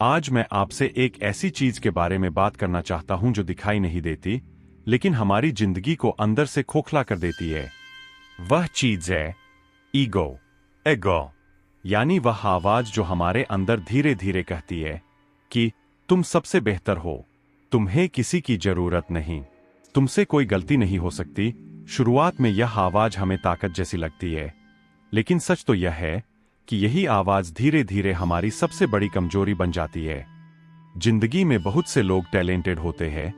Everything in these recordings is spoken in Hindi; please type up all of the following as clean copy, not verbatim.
आज मैं आपसे एक ऐसी चीज के बारे में बात करना चाहता हूं जो दिखाई नहीं देती, लेकिन हमारी जिंदगी को अंदर से खोखला कर देती है। वह चीज है ईगो। एगो यानी वह आवाज जो हमारे अंदर धीरे धीरे कहती है कि तुम सबसे बेहतर हो, तुम्हें किसी की जरूरत नहीं, तुमसे कोई गलती नहीं हो सकती। शुरुआत में यह आवाज हमें ताकत जैसी लगती है, लेकिन सच तो यह है कि यही आवाज धीरे धीरे हमारी सबसे बड़ी कमजोरी बन जाती है। जिंदगी में बहुत से लोग टैलेंटेड होते हैं,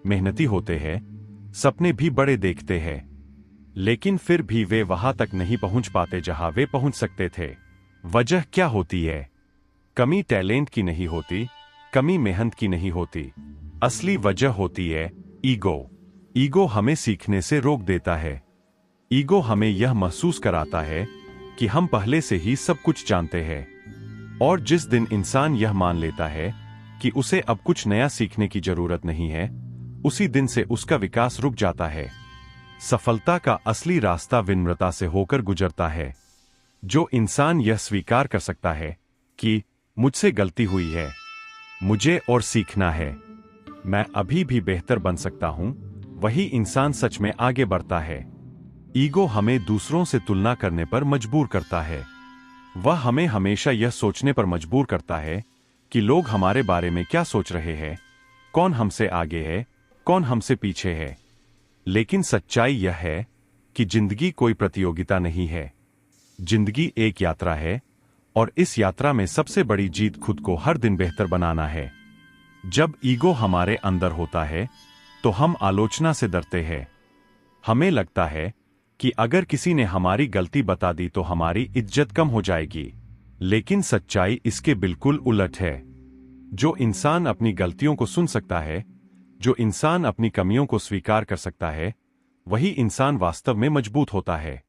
मेहनती होते हैं, सपने भी बड़े देखते हैं, लेकिन फिर भी वे वहां तक नहीं पहुंच पाते जहां वे पहुंच सकते थे। वजह क्या होती है? कमी टैलेंट की नहीं होती, कमी मेहनत की नहीं होती। असली वजह होती है ईगो। ईगो हमें सीखने से रोक देता है। ईगो हमें यह महसूस कराता है कि हम पहले से ही सब कुछ जानते हैं, और जिस दिन इंसान यह मान लेता है कि उसे अब कुछ नया सीखने की जरूरत नहीं है, उसी दिन से उसका विकास रुक जाता है। सफलता का असली रास्ता विनम्रता से होकर गुजरता है। जो इंसान यह स्वीकार कर सकता है कि मुझसे गलती हुई है, मुझे और सीखना है, मैं अभी भी बेहतर बन सकता हूं, वही इंसान सच में आगे बढ़ता है। ईगो हमें दूसरों से तुलना करने पर मजबूर करता है। वह हमें हमेशा यह सोचने पर मजबूर करता है कि लोग हमारे बारे में क्या सोच रहे हैं, कौन हमसे आगे है, कौन हमसे पीछे है। लेकिन सच्चाई यह है कि जिंदगी कोई प्रतियोगिता नहीं है। जिंदगी एक यात्रा है, और इस यात्रा में सबसे बड़ी जीत खुद को हर दिन बेहतर बनाना है। जब ईगो हमारे अंदर होता है तो हम आलोचना से डरते हैं। हमें लगता है कि अगर किसी ने हमारी गलती बता दी तो हमारी इज्जत कम हो जाएगी, लेकिन सच्चाई इसके बिल्कुल उलट है। जो इंसान अपनी गलतियों को सुन सकता है, जो इंसान अपनी कमियों को स्वीकार कर सकता है, वही इंसान वास्तव में मजबूत होता है।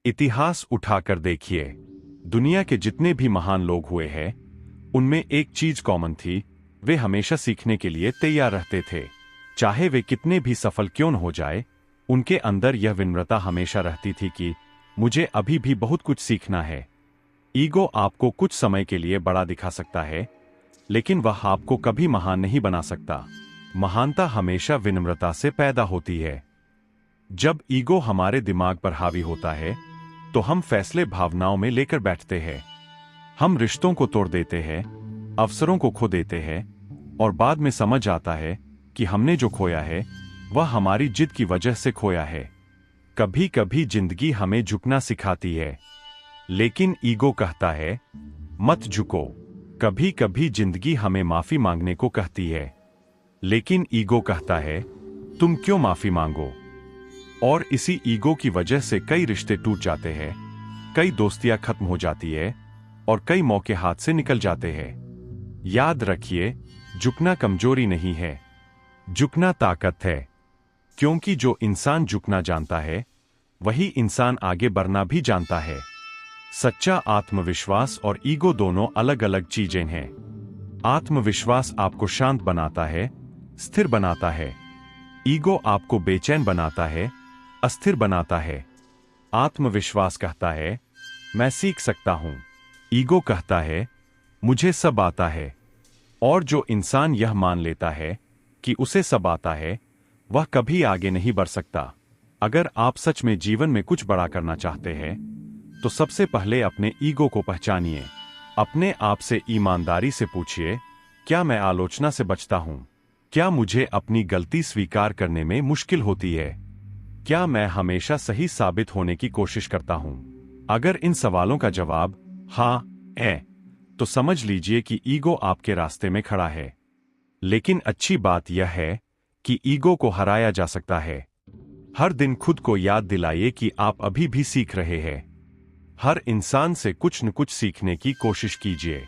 इतिहास उठाकर देखिए, दुनिया के जितने भी महान लोग हुए हैं, उनमें एक चीज कॉमन थी, वे हमेशा सीखने के लिए तैयार रहते थे। चाहे वे कितने भी सफल क्यों न हो जाए, उनके अंदर यह विनम्रता हमेशा रहती थी कि मुझे अभी भी बहुत कुछ सीखना है। ईगो आपको कुछ समय के लिए बड़ा दिखा सकता है, लेकिन वह आपको कभी महान नहीं बना सकता। महानता हमेशा विनम्रता से पैदा होती है। जब ईगो हमारे दिमाग पर हावी होता है तो हम फैसले भावनाओं में लेकर बैठते हैं। हम रिश्तों को तोड़ देते हैं, अवसरों को खो देते हैं, और बाद में समझ आता है कि हमने जो खोया है वह हमारी जिद की वजह से खोया है। कभी कभी जिंदगी हमें झुकना सिखाती है, लेकिन ईगो कहता है मत झुको। कभी कभी जिंदगी हमें माफी मांगने को कहती है, लेकिन ईगो कहता है तुम क्यों माफी मांगो। और इसी ईगो की वजह से कई रिश्ते टूट जाते हैं, कई दोस्तियां खत्म हो जाती है, और कई मौके हाथ से निकल जाते हैं। याद रखिए, झुकना कमजोरी नहीं है, झुकना ताकत है। क्योंकि जो इंसान झुकना जानता है, वही इंसान आगे बढ़ना भी जानता है। सच्चा आत्मविश्वास और ईगो दोनों अलग अलग चीजें हैं। आत्मविश्वास आपको शांत बनाता है, स्थिर बनाता है। ईगो आपको बेचैन बनाता है, अस्थिर बनाता है। आत्मविश्वास कहता है मैं सीख सकता हूं, ईगो कहता है मुझे सब आता है। और जो इंसान यह मान लेता है कि उसे सब आता है, वह कभी आगे नहीं बढ़ सकता। अगर आप सच में जीवन में कुछ बड़ा करना चाहते हैं, तो सबसे पहले अपने ईगो को पहचानिए। अपने आप से ईमानदारी से पूछिए, क्या मैं आलोचना से बचता हूं? क्या मुझे अपनी गलती स्वीकार करने में मुश्किल होती है? क्या मैं हमेशा सही साबित होने की कोशिश करता हूं? अगर इन सवालों का जवाब हाँ है, तो समझ लीजिए कि ईगो आपके रास्ते में खड़ा है। लेकिन अच्छी बात यह है कि ईगो को हराया जा सकता है। हर दिन खुद को याद दिलाइए कि आप अभी भी सीख रहे हैं। हर इंसान से कुछ न कुछ सीखने की कोशिश कीजिए।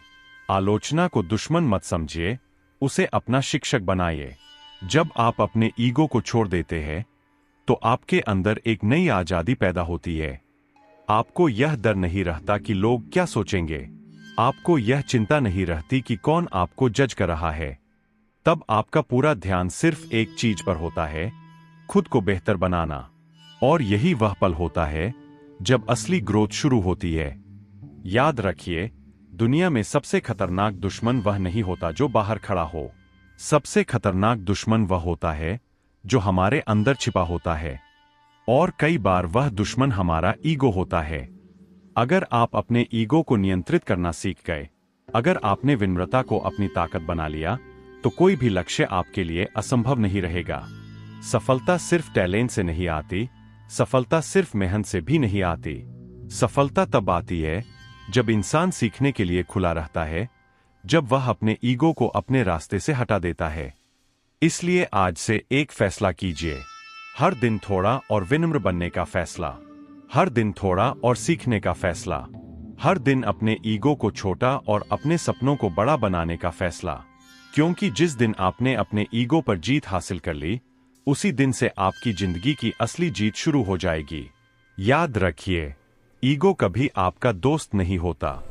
आलोचना को दुश्मन मत समझिए, उसे अपना शिक्षक बनाइए। जब आप अपने ईगो को छोड़ देते हैं, तो आपके अंदर एक नई आजादी पैदा होती है। आपको यह डर नहीं रहता कि लोग क्या सोचेंगे। आपको यह चिंता नहीं रहती कि कौन आपको जज कर रहा है। तब आपका पूरा ध्यान सिर्फ एक चीज पर होता है, खुद को बेहतर बनाना। और यही वह पल होता है जब असली ग्रोथ शुरू होती है। याद रखिए, दुनिया में सबसे खतरनाक दुश्मन वह नहीं होता जो बाहर खड़ा हो। सबसे खतरनाक दुश्मन वह होता है जो हमारे अंदर छिपा होता है, और कई बार वह दुश्मन हमारा ईगो होता है। अगर आप अपने ईगो को नियंत्रित करना सीख गए, अगर आपने विनम्रता को अपनी ताकत बना लिया, तो कोई भी लक्ष्य आपके लिए असंभव नहीं रहेगा। सफलता सिर्फ टैलेंट से नहीं आती, सफलता सिर्फ मेहनत से भी नहीं आती। सफलता तब आती है जब इंसान सीखने के लिए खुला रहता है, जब वह अपने ईगो को अपने रास्ते से हटा देता है। इसलिए आज से एक फैसला कीजिए, हर दिन थोड़ा और विनम्र बनने का फैसला, हर दिन थोड़ा और सीखने का फैसला, हर दिन अपने ईगो को छोटा और अपने सपनों को बड़ा बनाने का फैसला। क्योंकि जिस दिन आपने अपने ईगो पर जीत हासिल कर ली, उसी दिन से आपकी जिंदगी की असली जीत शुरू हो जाएगी। याद रखिए, ईगो कभी आपका दोस्त नहीं होता,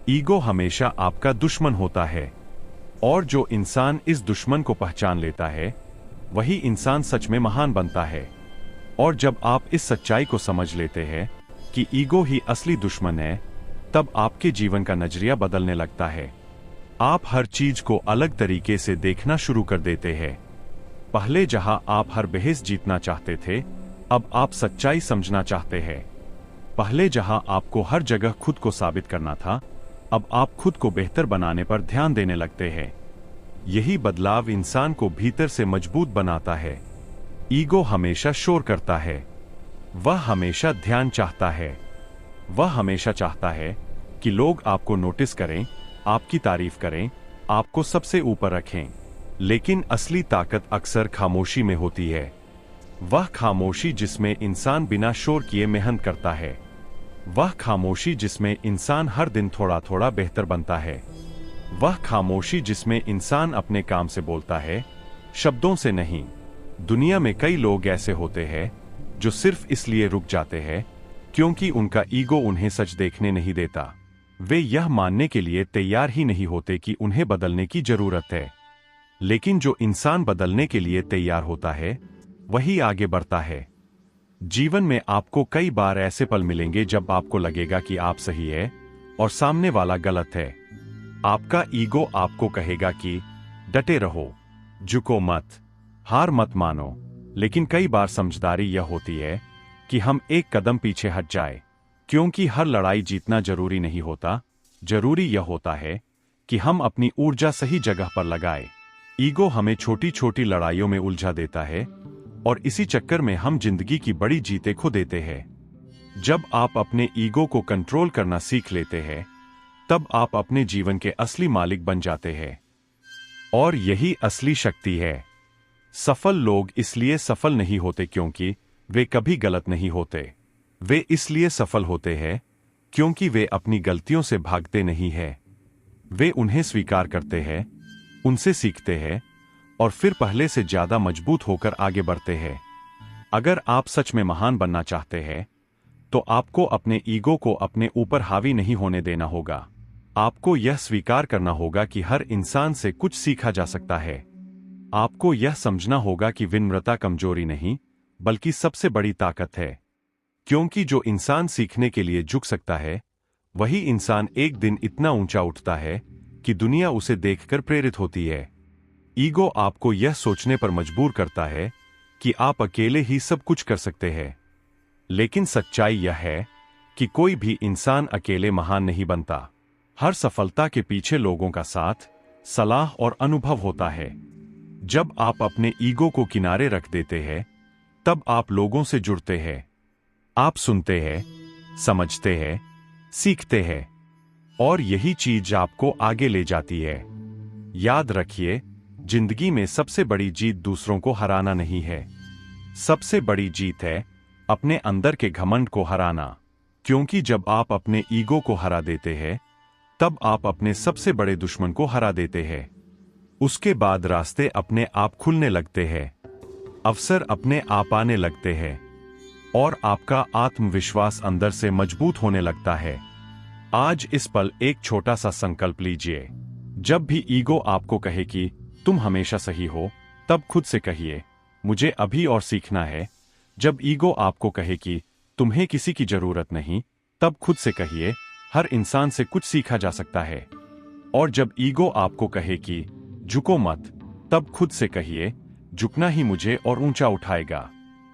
ईगो हमेशा आपका दुश्मन होता है। और जो इंसान इस दुश्मन को पहचान लेता है, वही इंसान सच में महान बनता है। और जब आप इस सच्चाई को समझ लेते हैं कि ईगो ही असली दुश्मन है, तब आपके जीवन का नजरिया बदलने लगता है। आप हर चीज को अलग तरीके से देखना शुरू कर देते हैं। पहले जहां आप हर बहस जीतना चाहते थे, अब आप सच्चाई समझना चाहते हैं। पहले जहां आपको हर जगह खुद को साबित करना था, अब आप खुद को बेहतर बनाने पर ध्यान देने लगते हैं। यही बदलाव इंसान को भीतर से मजबूत बनाता है। ईगो हमेशा शोर करता है, वह हमेशा ध्यान चाहता है, वह हमेशा चाहता है कि लोग आपको नोटिस करें, आपकी तारीफ करें, आपको सबसे ऊपर रखें। लेकिन असली ताकत अक्सर खामोशी में होती है। वह खामोशी जिसमें इंसान बिना शोर किए मेहनत करता है, वह खामोशी जिसमें इंसान हर दिन थोड़ा थोड़ा बेहतर बनता है, वह खामोशी जिसमें इंसान अपने काम से बोलता है, शब्दों से नहीं। दुनिया में कई लोग ऐसे होते हैं जो सिर्फ इसलिए रुक जाते हैं क्योंकि उनका ईगो उन्हें सच देखने नहीं देता। वे यह मानने के लिए तैयार ही नहीं होते कि उन्हें बदलने की जरूरत है। लेकिन जो इंसान बदलने के लिए तैयार होता है, वही आगे बढ़ता है। जीवन में आपको कई बार ऐसे पल मिलेंगे जब आपको लगेगा कि आप सही है और सामने वाला गलत है। आपका ईगो आपको कहेगा कि डटे रहो, झुको मत, हार मत मानो। लेकिन कई बार समझदारी यह होती है कि हम एक कदम पीछे हट जाए, क्योंकि हर लड़ाई जीतना जरूरी नहीं होता। जरूरी यह होता है कि हम अपनी ऊर्जा सही जगह पर लगाए। ईगो हमें छोटी छोटी लड़ाइयों में उलझा देता है और इसी चक्कर में हम जिंदगी की बड़ी जीतें खो देते हैं। जब आप अपने ईगो को कंट्रोल करना सीख लेते हैं, तब आप अपने जीवन के असली मालिक बन जाते हैं। और यही असली शक्ति है। सफल लोग इसलिए सफल नहीं होते क्योंकि वे कभी गलत नहीं होते। वे इसलिए सफल होते हैं क्योंकि वे अपनी गलतियों से भागते नहीं हैं। वे उन्हें स्वीकार करते हैं, उनसे सीखते हैं और फिर पहले से ज्यादा मजबूत होकर आगे बढ़ते हैं। अगर आप सच में महान बनना चाहते हैं, तो आपको अपने ईगो को अपने ऊपर हावी नहीं होने देना होगा। आपको यह स्वीकार करना होगा कि हर इंसान से कुछ सीखा जा सकता है। आपको यह समझना होगा कि विनम्रता कमजोरी नहीं, बल्कि सबसे बड़ी ताकत है। क्योंकि जो इंसान सीखने के लिए झुक सकता है, वही इंसान एक दिन इतना ऊंचा उठता है कि दुनिया उसे देखकर प्रेरित होती है। ईगो आपको यह सोचने पर मजबूर करता है कि आप अकेले ही सब कुछ कर सकते हैं। लेकिन सच्चाई यह है कि कोई भी इंसान अकेले महान नहीं बनता। हर सफलता के पीछे लोगों का साथ, सलाह और अनुभव होता है। जब आप अपने ईगो को किनारे रख देते हैं, तब आप लोगों से जुड़ते हैं। आप सुनते हैं, समझते हैं, सीखते हैं, और यही चीज आपको आगे ले जाती है। याद रखिए, जिंदगी में सबसे बड़ी जीत दूसरों को हराना नहीं है। सबसे बड़ी जीत है अपने अंदर के घमंड को हराना। क्योंकि जब आप अपने ईगो को हरा देते हैं, तब आप अपने सबसे बड़े दुश्मन को हरा देते हैं। उसके बाद रास्ते अपने आप खुलने लगते हैं, अवसर अपने आप आने लगते हैं, और आपका आत्मविश्वास अंदर से मजबूत होने लगता है। आज इस पल एक छोटा सा संकल्प लीजिए। जब भी ईगो आपको कहे कि तुम हमेशा सही हो, तब खुद से कहिए, मुझे अभी और सीखना है। जब ईगो आपको कहे कि तुम्हें किसी की जरूरत नहीं, तब खुद से कहिए, हर इंसान से कुछ सीखा जा सकता है। और जब ईगो आपको कहे कि झुको मत, तब खुद से कहिए झुकना ही मुझे और ऊंचा उठाएगा।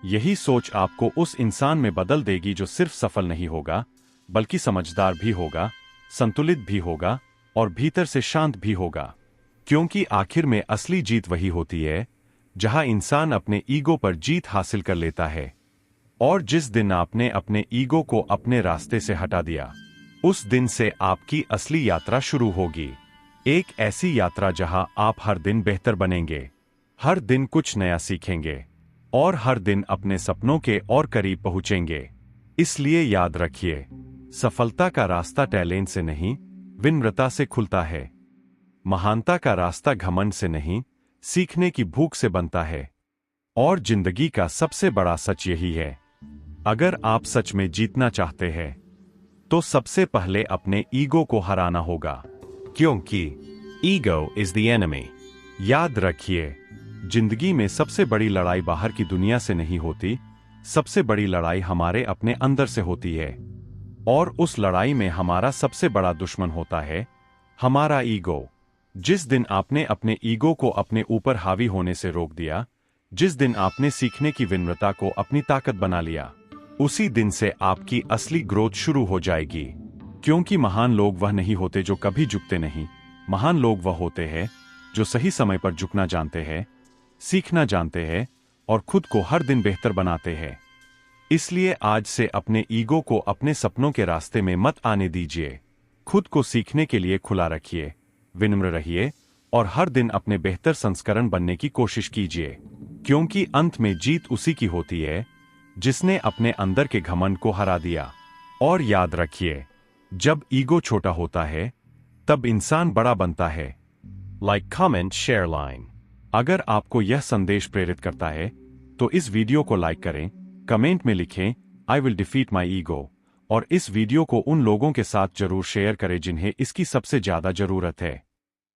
यही सोच आपको उस इंसान में बदल देगी जो सिर्फ सफल नहीं होगा, बल्कि समझदार भी होगा, संतुलित भी होगा और भीतर से शांत भी होगा। क्योंकि आखिर में असली जीत वही होती है जहां इंसान अपने ईगो पर जीत हासिल कर लेता है। और जिस दिन आपने अपने ईगो को अपने रास्ते से हटा दिया, उस दिन से आपकी असली यात्रा शुरू होगी। एक ऐसी यात्रा जहां आप हर दिन बेहतर बनेंगे, हर दिन कुछ नया सीखेंगे और हर दिन अपने सपनों के और करीब पहुंचेंगे। इसलिए याद रखिए, सफलता का रास्ता टैलेंट से नहीं, विनम्रता से खुलता है। महानता का रास्ता घमंड से नहीं, सीखने की भूख से बनता है। और जिंदगी का सबसे बड़ा सच यही है, अगर आप सच में जीतना चाहते हैं तो सबसे पहले अपने ईगो को हराना होगा, क्योंकि ईगो इज द एनिमी। याद रखिए, जिंदगी में सबसे बड़ी लड़ाई बाहर की दुनिया से नहीं होती, सबसे बड़ी लड़ाई हमारे अपने अंदर से होती है। और उस लड़ाई में हमारा सबसे बड़ा दुश्मन होता है हमारा ईगो। जिस दिन आपने अपने ईगो को अपने ऊपर हावी होने से रोक दिया, जिस दिन आपने सीखने की विनम्रता को अपनी ताकत बना लिया, उसी दिन से आपकी असली ग्रोथ शुरू हो जाएगी। क्योंकि महान लोग वह नहीं होते जो कभी झुकते नहीं, महान लोग वह होते हैं जो सही समय पर झुकना जानते हैं, सीखना जानते हैं और खुद को हर दिन बेहतर बनाते हैं। इसलिए आज से अपने ईगो को अपने सपनों के रास्ते में मत आने दीजिए। खुद को सीखने के लिए खुला रखिए, विनम्र रहिए और हर दिन अपने बेहतर संस्करण बनने की कोशिश कीजिए। क्योंकि अंत में जीत उसी की होती है जिसने अपने अंदर के घमंड को हरा दिया। और याद रखिए, जब ईगो छोटा होता है तब इंसान बड़ा बनता है। Like, comment, share, line. अगर आपको यह संदेश प्रेरित करता है तो इस वीडियो को लाइक करें, कमेंट में लिखें I will defeat my ego, और इस वीडियो को उन लोगों के साथ जरूर शेयर करें जिन्हें इसकी सबसे ज्यादा जरूरत है।